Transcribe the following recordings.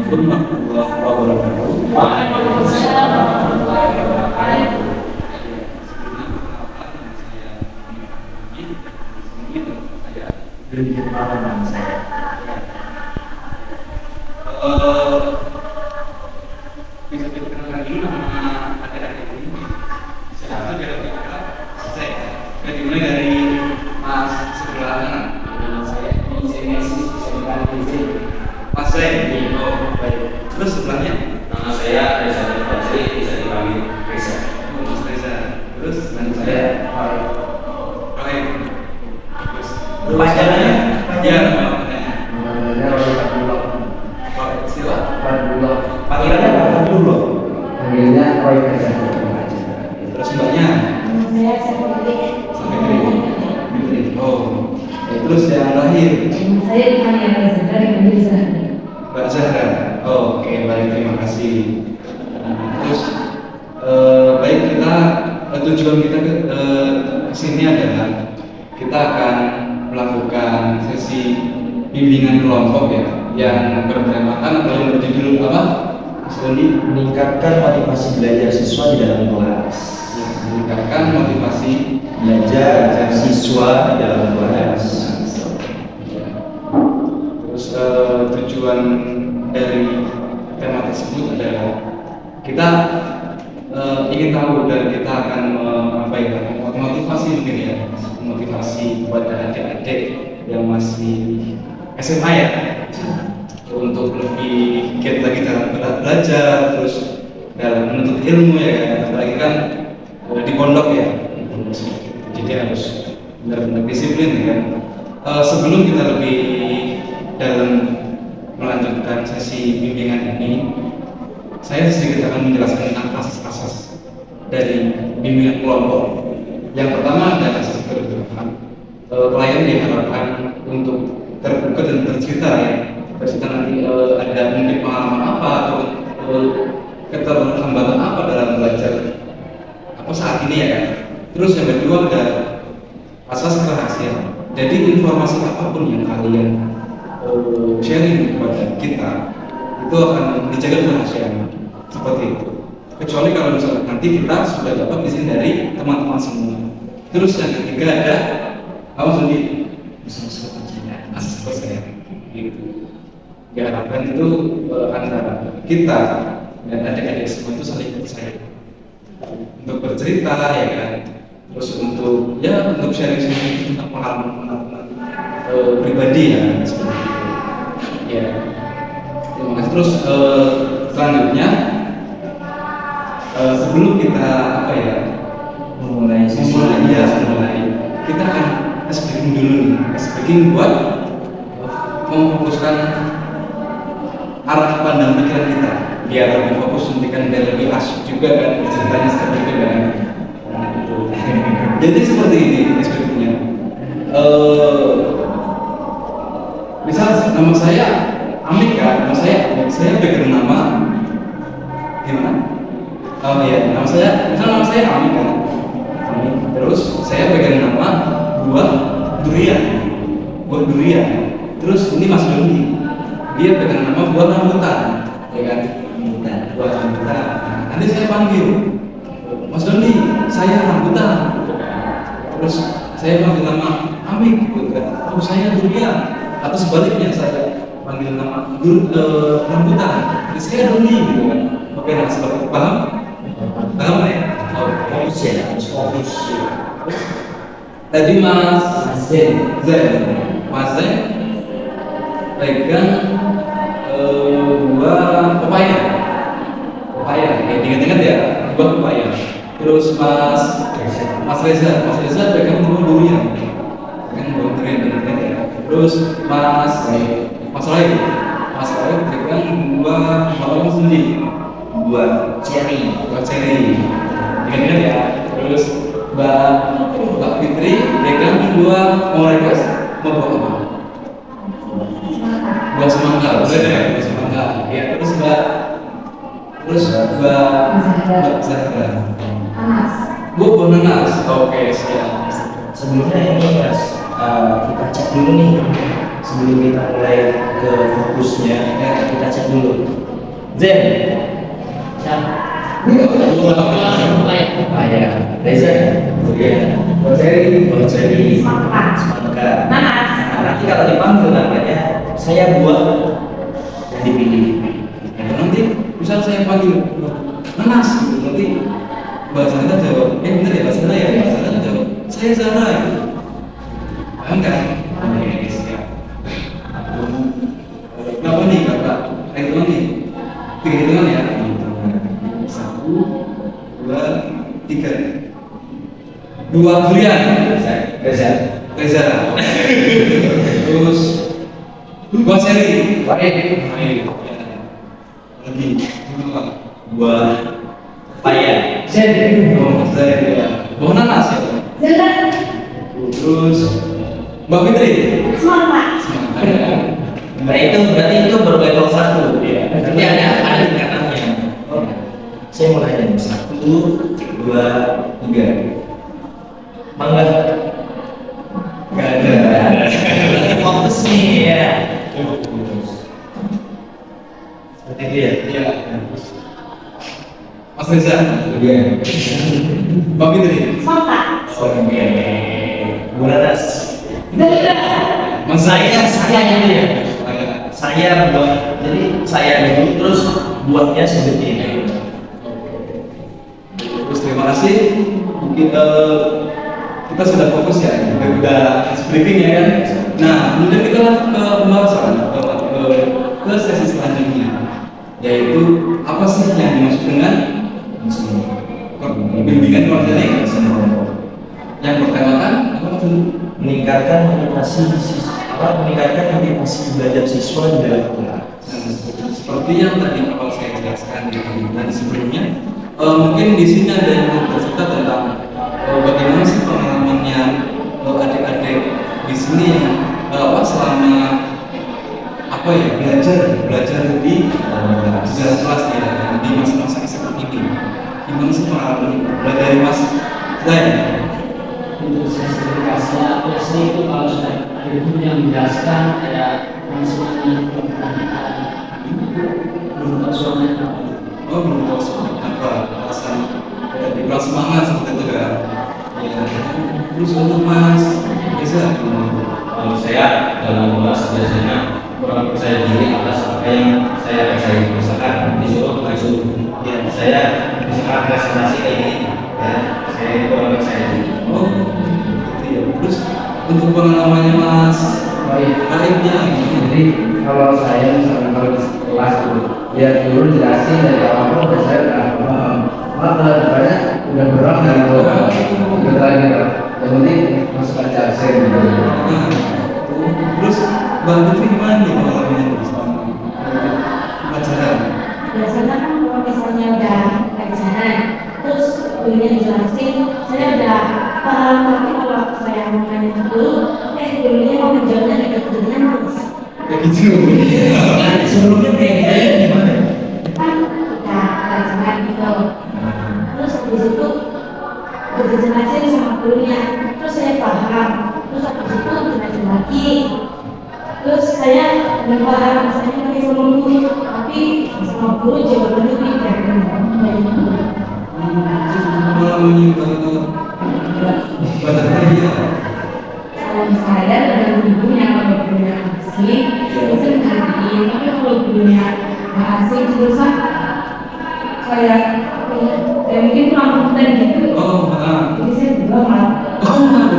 warahmatullahi wabarakatuh. Waalaikumsalam warahmatullahi wabarakatuh. Sedikit pengalaman saya. Bisa dikenalkan dulu nama adik-adik ini. Siapa kira-kira? Saya. Dimulai dari Mas sebelah kanan. Saya Insinyur bisa dipanggil Mas Zain. Oh, baik. Terus sebelahnya? Nama saya Reza Fajri, bisa dipanggil Reza. Oh, Mas Reza. Terus Dan saya Rohim. Terus Panjangannya? Ya, namanya. Namanya Roy. Oh, silakan. Fadullah. Panggilannya Pak Fadullah. Panggilnya Roy aja. Terus mbaknya? Saya Safiatik. Sampai Fitri. Oh. Terus yang terakhir? Saya Fania Reza dari Indonesia. Mbak Zahra. Oh, oke, baik, terima kasih. Terus baik, kita tujuan kita ke sini adalah kita akan melakukan sesi bimbingan kelompok ya yang bertemakan atau yang berjudul apa? Mas Dondi? Meningkatkan motivasi belajar siswa di dalam kelas. Ya, meningkatkan motivasi Belajar siswa di dalam kelas. Terus tujuan dari tema tersebut adalah kita ingin tahu dan kita akan motivasi mungkin ya, motivasi kepada adik-adik yang masih SMA ya, untuk lebih giat lagi dalam belajar, terus dalam menuntut ilmu ya kan, apalagi kan di pondok ya, jadi harus benar-benar disiplin ya kan. Sebelum kita lebih dalam melanjutkan sesi bimbingan ini, saya sedikit akan menjelaskan tentang asas-asas dari bimbingan kelompok. Yang pertama adalah asas keterbukaan. Klien diharapkan untuk terbuka dan bercerita ya, bercerita nanti ada mungkin pengalaman apa atau keterlambatan apa dalam belajar apa saat ini ya kan. Terus yang kedua ada asas kerahasiaan. Jadi informasi apapun yang kalian sharing kepada kita itu akan dijaga kerahasiaan seperti itu. Kecuali kalau misalnya nanti kita sudah dapat izin dari teman-teman semua. Terus yang ketiga ada apa sendiri? Asas kepercayaan. Asas kepercayaan. Gitu. Diharapkan itu antara kita dan adik-adik semua itu saling percaya untuk bercerita ya kan. Terus untuk sharing tentang pengalaman pribadi ya seperti itu. Ya. Terima kasih. Terus selanjutnya sebelum kita Memulai kita akan speaking dulu nih. Speaking buat memfokuskan arah pandang pikiran kita biar lebih fokus nantikan dan lebih asik juga kan ceritanya seperti itu kan. Jadi seperti ini speakingnya. Misal nama saya Amik kan, saya pegang nama gimana? Oh iya, nama saya Amik kan. Amik. Terus saya pegang nama buah durian. Terus ini Mas Dondi, dia pegang nama buah rambutan, ya kan? Buah rambutan. Nanti saya panggil Mas Dondi, saya rambutan. Terus saya panggil nama Amik, gitu kan? Oh saya durian. Atau sebaliknya saya panggil nama rambutan, jadi saya Dondi, gitu kan? Oke, nah seperti itu, paham ya? Fokus ya, fokus. Tadi Mas Zain pegang buah pepaya, ya ingat-ingat ya, buah pepaya. Terus Mas Reza pegang buah durian, ingat ya. Terus Mas Roy pegang buah apa sendiri? Buat cherry. Ingat ya. Terus Mbak Fitri pegang buah mau buah apa? Buah semangka, buah semangka. Ya, terus Mbak Zahra. Anas. Buah nanas. Oke, siap. Sebelumnya ini Mas, kita cek dulu nih sebelum kita mulai ke fokusnya, kita cek dulu. Zen, siapa? Ah ya, Reza. Oke. Boceri. Semangat. Nanas. Nah, nanti kalau dipanggil namanya, saya buat yang dipilih. Nanti misal saya panggil Nanas gitu, nanti bahasa kita jawab, bener ya bahasa kita ya, bahasa kita jawab, saya Zara gitu. Paham kan? Oke, siap. Kenapa nih kakak? Hitungan nih, tiga hitungan ya. 1, 2, 3. 2 durian. Reza. Reza. Terus 2 seri. Warid. Lagi. Buah paya. Zen. Oh, saya ya. Buah nanas ya. Zen. Terus Mbak Fitri. Semangat. Nah itu berarti itu baru level 1 ya. Nanti ada tingkatannya. Oh, saya mau nanya 1, 2, 3. Mangga. Gak ada. Berarti fokus nih ya. Seperti itu ya. Iya. Mas Reza. Iya. Mbak Fitri. Semangat. Oke. Bulanas. Zen. Mas Saya yang ini ya. Saya buat, jadi saya dulu terus buatnya sebetulnya. Terus terima kasih. Mungkin kita sudah fokus ya, udah briefing ya kan. Nah, kemudian kita lanjut ke pembahasan ke sesi selanjutnya, yaitu apa sih yang dimaksud dengan bimbingan keluarga ini? Yang pertama kan apa maksudnya? Meningkatkan motivasi belajar siswa di dalam kelas. Seperti yang tadi awal saya jelaskan dan sebelumnya, mungkin di sini ada yang mau bercerita tentang bagaimana sih pengalamannya adik-adik di sini yang selama apa ya belajar di dalam kelas ya di masa-masa seperti ini. Gimana sih pengalaman mulai dari Mas Zain? Untuk spesifikasinya biasanya itu kalau sudah ada guru yang menjelaskan ada langsung pertanyaan belum tahu soalnya apa. Oh, belum tahu soal apa alasan di kelas semangat seperti itu kan? Ya. Terus untuk Mas Reza, Kalau saya dalam kelas biasanya kurang percaya diri atas apa yang saya percaya. Misalkan disuruh ya saya misalkan presentasi kayak gini, ya saya kurang percaya diri. oh, gitu ya. Terus untuk pengalamannya Mas Raifnya gimana? Jadi kalau saya misalnya kalau di kelas itu ya dulu jelasin dari awal udah saya udah paham. Malah depannya udah berang dari bawah itu lagi lah. Yang penting masuk aja absen gitu. Nah, terus Bang Putri gimana nih pengalamannya selama pelajaran? Biasanya kan kalau misalnya udah pelajaran, terus gurunya dijelasin, saya udah paham. Tapi kalau saya mau nanya ke guru, gurunya mau menjawabnya kayak gurunya males. Kayak gitu. Nah, sebelumnya kayak gitu gimana? Kan udah pelajaran gitu. Terus habis itu udah dijelasin sama gurunya, terus saya paham. Terus habis itu dijelasin lagi. Terus saya udah paham, saya pakai sama guru, tapi sama guru jawabannya beda dari guru. Terus pengalamannya pada dia. Kalau saya ada gurunya kalau gurunya asing, itu ngertiin. Tapi kalau gurunya nggak asing terus kayak mungkin kurang kompeten gitu. Oh, Jadi saya juga malah.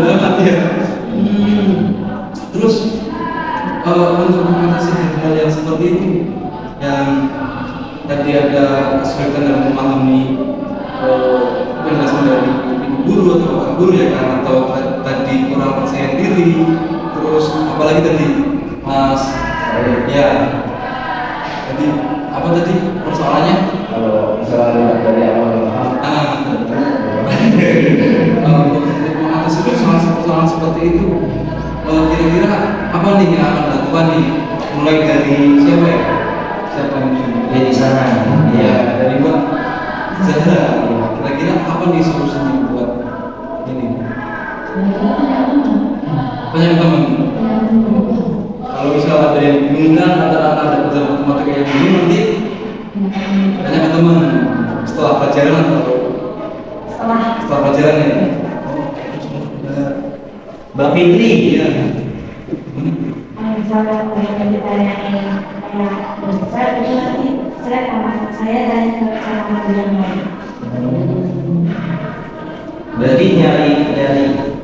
berat ya. Terus untuk mengatasi hal yang seperti itu, yang tadi ada kesulitan dalam memahami penjelasan dari ibu guru atau bapak guru ya kan, atau tadi kurang percaya diri, terus apalagi tadi Mas ya tadi apa tadi persoalannya? Kalau misalnya dari awal Untuk mengatasi persoalan seperti itu, kira-kira apa nih yang akan dilakukan nih? Mulai dari siapa ya? Siapa yang di sana. Ya, dari Mbak Zahra. Kira-kira apa nih solusinya buat ini? Banyak teman. Kalau Banyak teman setelah pelajaran atau Setelah setelah pelajaran ya? Mbak Fitri, Iya. misalnya saya ditanyain kayak besar itu nanti saya sama saya tanya ke sama yang lain. berarti nyari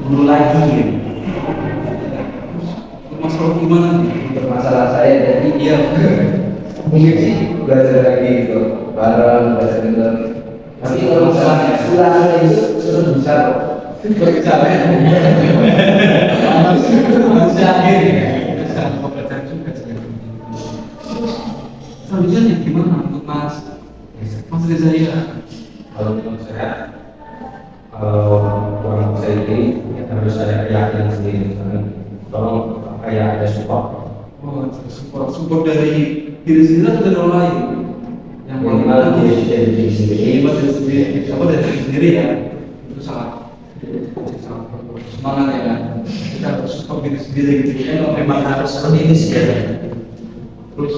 guru lagi ya? Masalah gimana nih? Untuk masalah saya jadi Iya. mungkin sih belajar lagi gitu bareng belajar bener. Tapi kalau misalnya ulangan itu terus bisa kok. Berkejalan. Masih akhir ya. Sama pelajaran juga sih. Terus selanjutnya gimana untuk Mas Reza ya? Kalau menurut saya, orang saya ini harus saya yakin sendiri. Tolong kayak ada support. Oh, support dari diri sendiri atau dari orang lain? Yang Minimal dari diri sendiri. Minimal dari sendiri. Apa dari diri sendiri ya? Itu sangat semangat ya kan? Kita harus support diri sendiri gitu. Memang harus seperti itu sih ya. Terus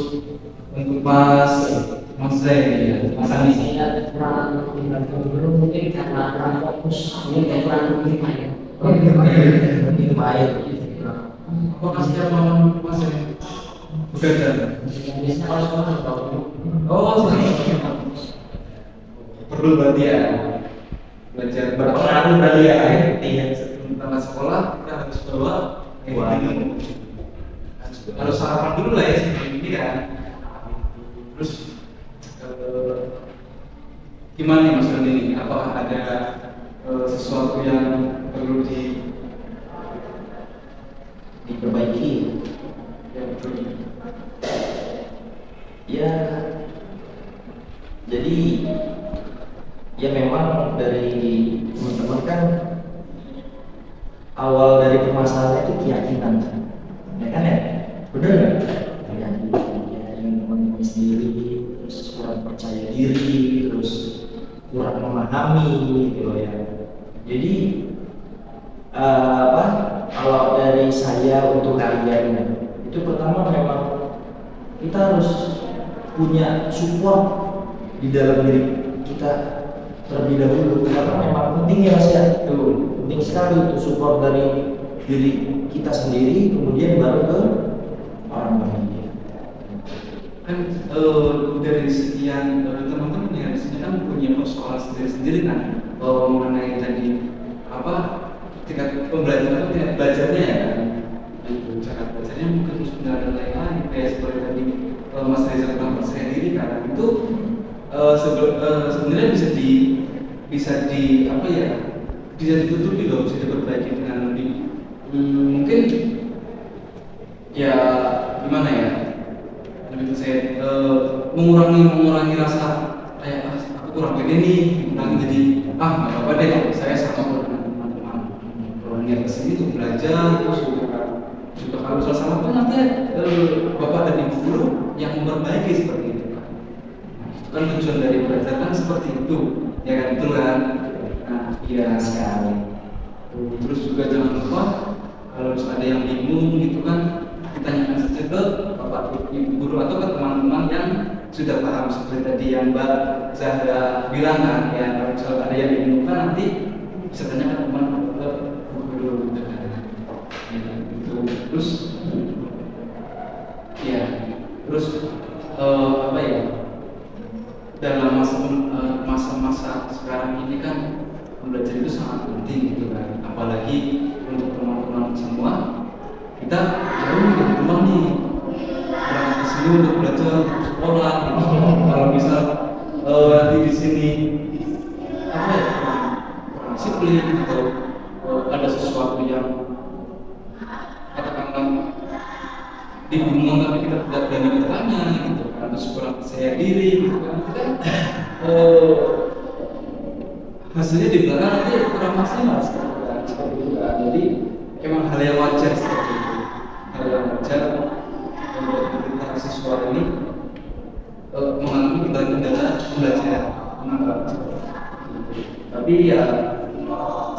untuk Mas Zai ya, Mas Ani. Saya kurang belum mungkin karena kurang fokus, mungkin kayak kurang menerima ya. Minum air. Apakah setiap malam Mas Zai begadang? Biasanya kalau sekolah kalau Oh, perlu berarti ya belajar Berpengaruh berarti ya. Iya. tentang sekolah kita harus bawa minum. Harus sarapan dulu lah ya sebelum ini kan. Terus gimana nih Mas Randi ini? Apakah ada sesuatu yang perlu Diperbaiki. yang perlu Ya, jadi ya memang dari teman-teman kan awal dari permasalahan itu keyakinan, ya kan ya, bener nggak? Keyakinan ya, yang teman-teman sendiri, terus kurang percaya diri, terus kurang memahami gitu loh ya. Jadi kalau dari saya untuk kalian itu pertama memang kita harus punya support di dalam diri kita terlebih dahulu, karena memang penting ya Mas ya, itu penting sekali itu support dari diri kita sendiri, kemudian baru ke orang lain. kan dari sekian teman-teman ya di sini kan punya persoalan sendiri-sendiri kan mengenai tadi apa tingkat pembelajaran atau tingkat belajarnya ya kan itu cara belajarnya mungkin terus nggak ada lain-lain kayak seperti tadi Mas Reza tentang percaya diri kan itu sebenarnya bisa ditutupi loh, bisa diperbaiki dengan lebih mungkin ya gimana ya lebih saya mengurangi rasa kayak aku kurang gede nih, kurangi jadi nggak apa-apa deh saya sama dengan teman-teman kalau niat kesini untuk belajar terus juga kalau salah pun nanti bapak dan ibu guru yang memperbaiki seperti itu kan tujuan dari belajar kan seperti itu ya kan betul kan nah iya sekali terus juga jangan lupa kalau ada yang bingung gitu kan ditanyakan saja ke bapak ibu guru atau ke teman-teman yang sudah paham seperti tadi yang Mbak Zahra bilang kan ya kalau misalnya ada yang bingung kan nanti bisa tanyakan teman ke guru gitu kan ya, gitu. Terus ya terus apa ya dalam masa-masa sekarang ini kan belajar itu sangat penting gitu kan apalagi untuk teman-teman semua kita jauh dari rumah nih berangkat ke sini untuk belajar untuk sekolah gitu. Kalau misal nanti di sini apa ya kurang disiplin atau ada sesuatu yang katakanlah dibingungkan tapi kita tidak berani bertanya gitu kan terus kurang percaya diri gitu kan itu kan hasilnya di belakang nanti kurang maksimal seperti itu kan jadi emang hal yang wajar seperti itu hal yang wajar membuat kita siswa ini mengalami kendala belajar tapi ya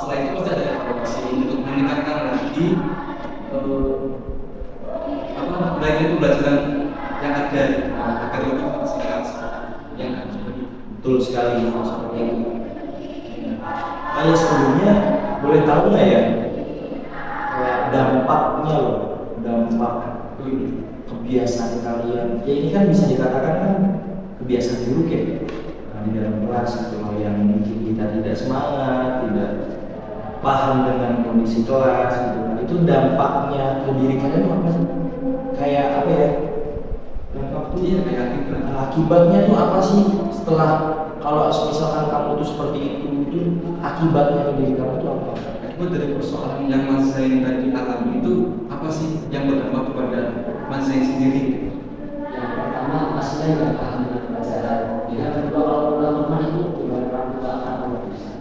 selain itu pasti ada evaluasi untuk meningkatkan lagi baik itu pelajaran yang ada agar lebih maksimal Betul sekali seperti itu. Kayak sebelumnya boleh tahu nggak ya kayak dampaknya loh, dampak kebiasaan kalian. Ya ini kan bisa dikatakan kan kebiasaan buruk ya. Nah, di dalam kelas itu yang mungkin kita tidak semangat, tidak paham dengan kondisi kelas gitu. Nah, itu dampaknya ke diri kalian apa sih? Kayak apa ya? Dampak tuh ya kayak akibatnya tuh apa sih setelah kalau misalkan kamu tuh seperti itu akibatnya ke diri kamu tuh apa? Akibat dari persoalan yang Mas Zain tadi alami itu apa sih yang berdampak kepada Mas Zain sendiri? Yang pertama pastinya nggak paham dengan pelajaran. Yang kedua kalau pulang rumah itu dengan orang tua akan bisa.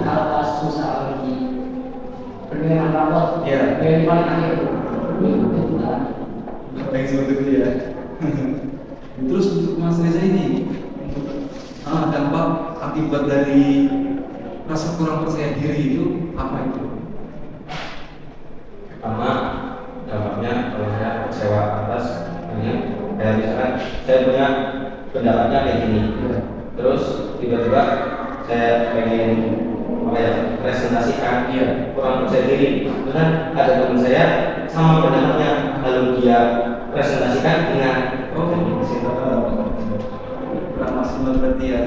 Kalau pas susah lagi penerimaan rapot, Ya. yang paling akhir itu kan. Baik seperti itu ya. Terus untuk Mas Reza ini, dampak akibat dari rasa kurang percaya diri itu apa itu? Pertama, dampaknya kalau saya kecewa atas ini, kayak misalkan saya punya pendapatnya kayak gini, terus tiba-tiba saya pengen apa ya presentasikan, kurang percaya diri, dengan ada teman saya sama pendapatnya, lalu dia presentasikan dengan Kurang maksimal berarti ya.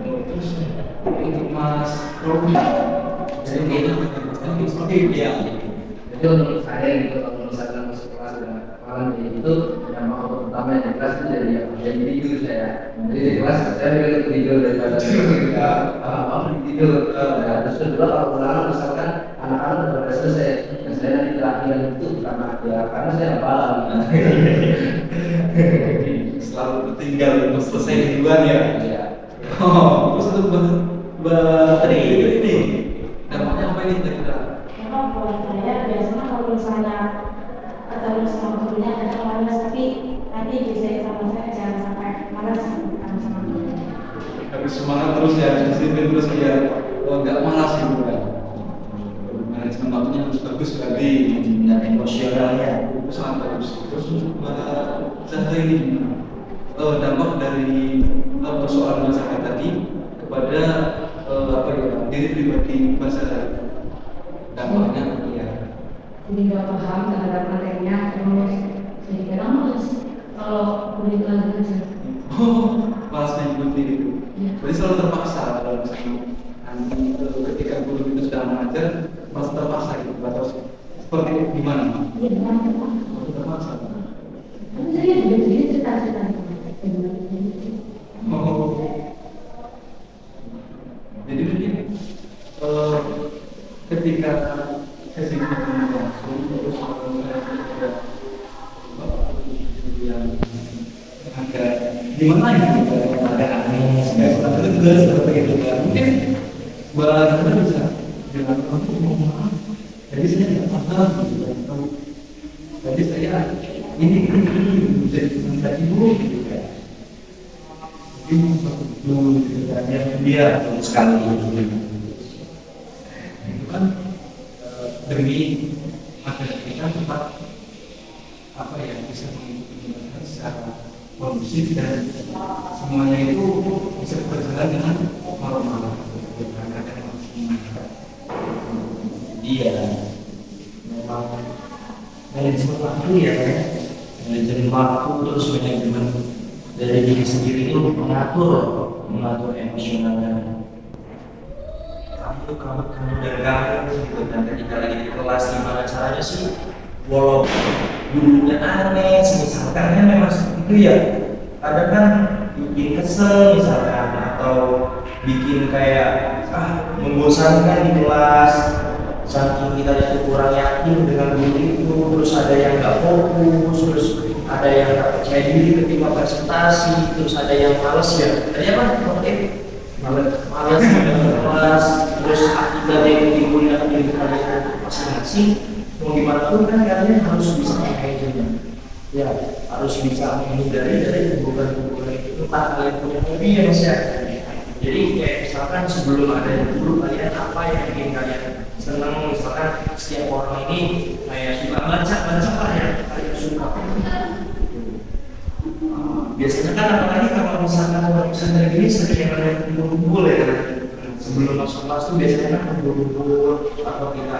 Terus untuk Mas Rofi, Jadi itu seperti itu ya. Jadi menurut saya gitu, kalau misalkan masuk kelas dan malam itu yang mau pertama yang di kelas itu jadi tidur saya. Jadi di kelas saya lebih tidur daripada apa tidur. Nah, terus kedua kalau ulangan misalkan anak-anak sudah selesai, dan saya nanti terakhir itu karena saya paham. selalu tertinggal untuk selesai duluan ya. Iya. Terus untuk baterai ini dampaknya apa ini kira-kira? Memang kalau saya biasanya kalau misalnya atau sama gurunya ada malas, tapi nanti bisa sama saya jangan sampai malas sama gurunya. Harus semangat terus ya, disiplin terus biar nggak malas gitu kan. Manajemen waktunya harus bagus berarti Dan emosionalnya. itu sangat bagus. Terus untuk Zahra ini gimana? Dampak dari persoalan masyarakat tadi kepada apa ya diri pribadi Mas Zahra. Dampaknya ya. Jadi nggak paham terhadap materinya, terus jadi kadang malas kalau kuliah lagi aja. Malas mengikuti itu. Iya. Berarti selalu terpaksa kalau misalnya nanti ketika guru itu sudah mengajar, masih terpaksa gitu atau seperti gimana? Iya, memang Masih terpaksa. tapi saya juga jadi cerita-cerita. Oh. Jadi begini, ketika sesi ini langsung terus yang agak gimana gitu, agak aneh, kayak pernah juga seperti itu kan. Mungkin buat kita bisa dengan kamu mohon maaf. Jadi saya tidak paham gitu. Jadi saya ini jadi teman saya ibu gitu kan. Mungkin betul ceritanya dia Sekali. itu kan demi agar kita tetap apa ya bisa mengikuti pembelajaran secara kondusif dan semuanya itu bisa berjalan dengan normal. Iya. Memang manajemen waktu ya, manajemen waktu terus manajemen dari diri sendiri itu mengatur emosionalnya. Kamu dan kamu gitu, dan ketika lagi di kelas gimana caranya sih walaupun gurunya aneh misalkan kan memang seperti itu ya, kadang kan bikin kesel misalkan atau bikin kayak membosankan di kelas saking kita itu kurang yakin dengan guru itu, terus ada yang nggak fokus, terus ada yang nggak percaya diri ketika presentasi, terus ada yang males ya, ada apa? Males kelas, terus akibatnya itu timbulnya ke diri kalian masing-masing. Mau gimana pun kan kalian harus bisa manajemen, ya harus bisa menghindari dari hubungan-hubungan itu. Entah kalian punya hobi ya mas ya. Jadi kayak misalkan sebelum ada guru kalian apa yang bikin kalian senang, misalkan setiap orang ini kayak suka baca lah ya, kalian suka biasanya kan apalagi kalau misalkan orang pesantren ini sering ada kumpul-kumpul ya. Sebelum masuk kelas tuh biasanya kan kumpul-kumpul atau kita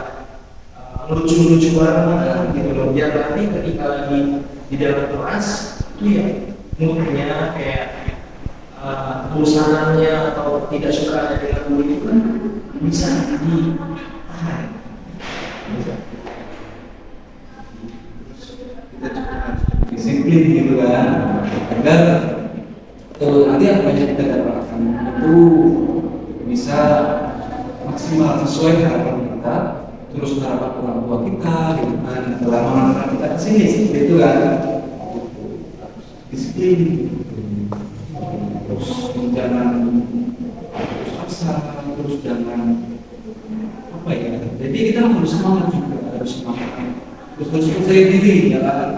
lucu-lucu bareng gitu loh. Biar nanti ketika lagi di dalam kelas itu ya moodnya kayak bosanannya atau tidak suka dengan guru itu kan bisa ditahan. Bisa. Kita juga harus disiplin gitu kan, agar nanti apa yang kita dapatkan itu bisa maksimal sesuai harapan kita, terus harapan orang tua kita gitu kan, lama-lama kita kesini gitu kan, disiplin, terus jangan terus paksa, terus jangan apa ya, jadi kita harus semangat juga, harus semangat, terus percaya diri ya kan.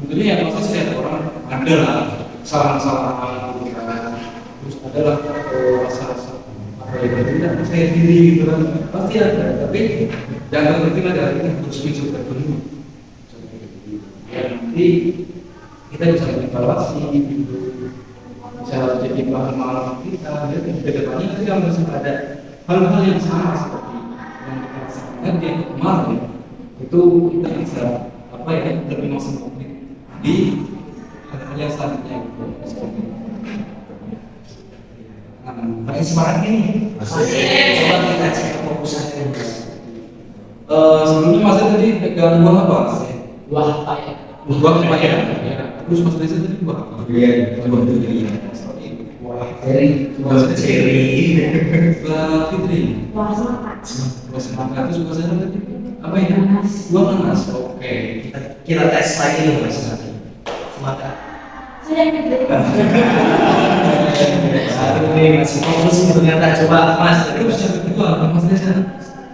Tentunya yang pasti setiap orang ada lah kesalahan-kesalahan gitu kan, terus ada lah rasa-rasa apa ya, tidak percaya diri gitu kan, pasti ada, tapi yang terpenting adalah kita harus mencoba dulu ya, nanti kita bisa evaluasi gitu, bisa jadi bahan pengalaman kita ya, ke depannya nanti kalau misalnya ada hal-hal yang sama seperti yang kita rasakan di kemarin itu, kita bisa apa ya, lebih maksimal di hal-hal yang selanjutnya gitu, seperti itu. Makin semangat ini. Coba kita cek fokusannya. Sebelumnya Mas tadi pegang buah apa? Buah paya. Buah pepaya. Ya. Terus Mas Reza tadi buah apa? Iya, buah durian. Buah Jadi Buah ceri. Buah fitri. Wah, semangat. Buah semangka. Terus Mas Reza tadi apa ya? Nanas. Buah nanas. Oke. Kita tes lagi nih Mas. Semangat. Saya pikir Aduh nih masih fokus ternyata. Coba Mas. Terus yang kedua Mas Reza.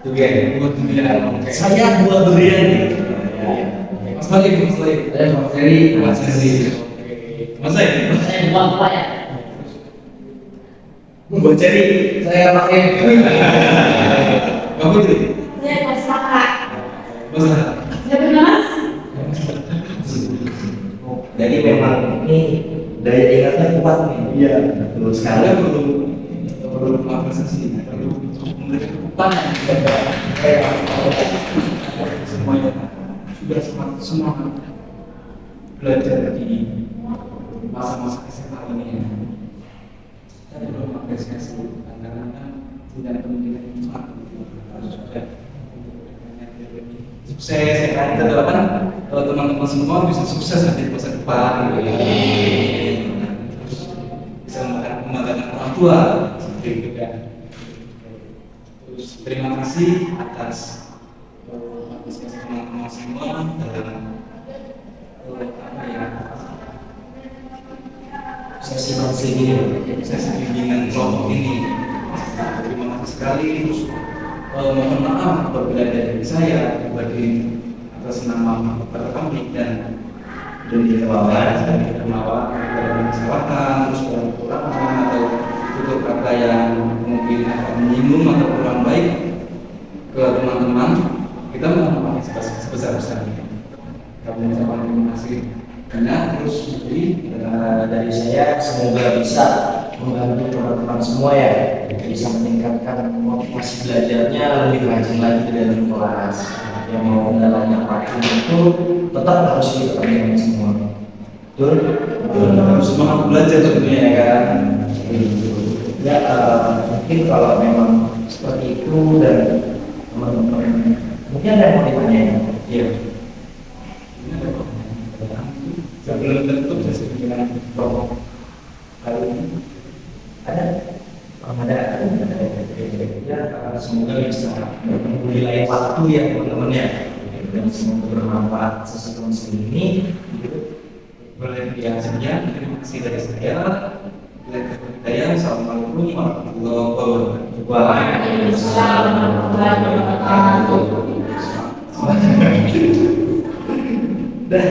Durian. Buah durian. Oke. Saya buah durian nih. Mas Lagi. saya mau cari Mas Reza. Oke. Mas Lagi. Saya buah paya. Buah ceri. saya pakai Apa itu? saya pas kakak. Mas Reza. Saya benar. Jadi memang ini daya ingatnya kuat nih. Iya. Betul sekali. Kalian perlu mengapresiasi, perlu memberikan keputusan semuanya sudah semangat belajar di masa-masa SMA ini ya. Kita perlu mengapresiasi karena punya kemungkinan yang sangat harus sudah sukses ya kan, kita doakan teman-teman semua bisa sukses nanti di masa depan gitu ya. Terus bisa membanggakan orang tua seperti itu kan. Terus terima kasih atas apresiasi teman-teman semua dalam apa ya, sesi bimbingan kelompok ini. Terima kasih sekali. Terus mohon maaf apabila dari saya pribadi atas nama kepada kami dan Dunia kemauan. ada kesalahan, terus kekurangan atau tutur kata yang mungkin akan menyinggung atau kurang baik ke teman-teman, kita mohon maaf sebesar-besarnya. Kami mengucapkan terima kasih banyak. Terus Dari saya semoga bisa membantu teman-teman semua ya, bisa meningkatkan motivasi belajarnya lebih rajin lagi dalam kelas. Yang mau kendalanya praktik itu tetap harus diperhatikan semua. Betul? harus semangat belajar tentunya ya kan. Ya, mungkin kalau memang seperti itu dan teman-teman mungkin ada yang mau ditanya. Iya. Ini ada kok. Sebelum tentu sesi bimbingan kelompok kali ini Ada? Ya, semoga bisa di lain waktu ya teman-teman ya, dan semoga bermanfaat sesuatu ini. boleh biasanya. Terima kasih dari saya. Assalamualaikum warahmatullahi wabarakatuh. Waalaikumsalam warahmatullahi wabarakatuh. Dan